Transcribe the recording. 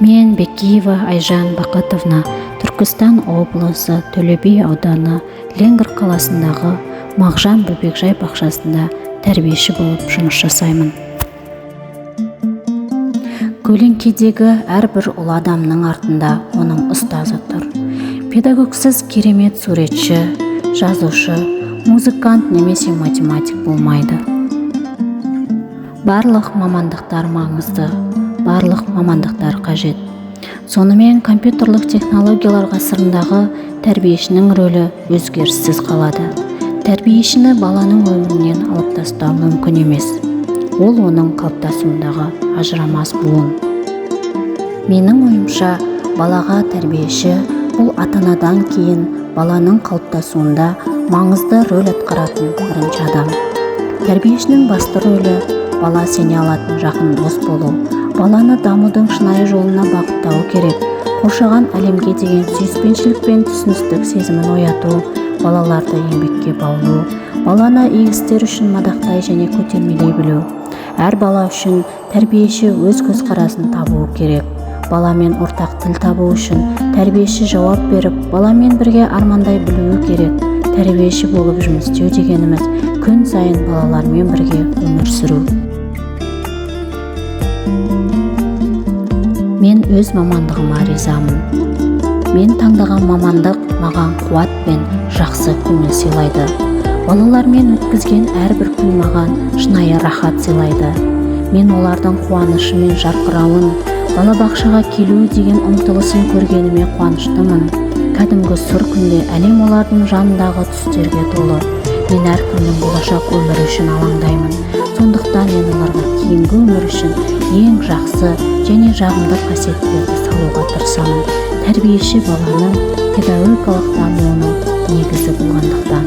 Мен Бекиева Айжан Бақытовна, Түркістан облысы Төле Би ауданы Ленгір қаласындағы Мағжан Бөбекжай бақшасында тәрбиеші болып жұмыс жасаймын. Көлеңкедегі әрбір ұлы адамның артында оның ұстазы тұр. Педагогсыз керемет суретші, жазушы, музыкант немесе математик болмайды. Барлық мамандықтар маңызды, барлық мамандықтар қажет. Сонымен компьютерлік технологиялар ғасырындағы тәрбиешінің рөлі өзгеріссіз қалады. Тәрбиешіні баланың өмірінен алып тастау мүмкін емес. Ол оның қалыптасуындағы ажырамас буын. Менің ойымша, балаға тәрбиеші бұл ата-анадан кейін баланың қалыптасуында маңызды рөл атқаратын бірінші адам. Тәрбиешінің басты рөлі бала сене алатын жақын дос болу, баланы дамудың шынайы жолына бағыттауы керек. Қоршаған әлемге деген сүйіспеншілік пен түсіністік сезімін ояту, балаларды еңбекке баулу, баланы игі істер үшін мадақтай және көтермелей білу. Әр бала үшін тәрбиеші өз көзқарасын табуы керек. Баламен ортақ тіл табу үшін тәрбиеші жауап беріп, баламен бірге армандай білуі керек. Тәрбиеші болып жұмыс істеу дегеніміз күн сайын балалармен бірге өмір сүру. Мен өз мамандығыма ризамын. Мен таңдаған мамандық маған қуат пен жақсы көңіл сыйлайды. Балалармен өткізген әрбір күн маған шынайы рахат сыйлайды. Мен олардың қуанышы мен жарқырауын, балабақшаға келу деген ұмтылысын көргеніме қуаныштымын. Кәдімгі сұр күнде әлем олардың жанындағы түстерге толы. Мен әр күннің болашақ өмірі үшін алаңдаймын. Сондықтан мен оларға кейінгі өмір үшін ең жақсы және жағымды қасиеттерді салуға тырысамын. Тәрбиеші баланың педагогикалық дамуының негізі болғандықтан.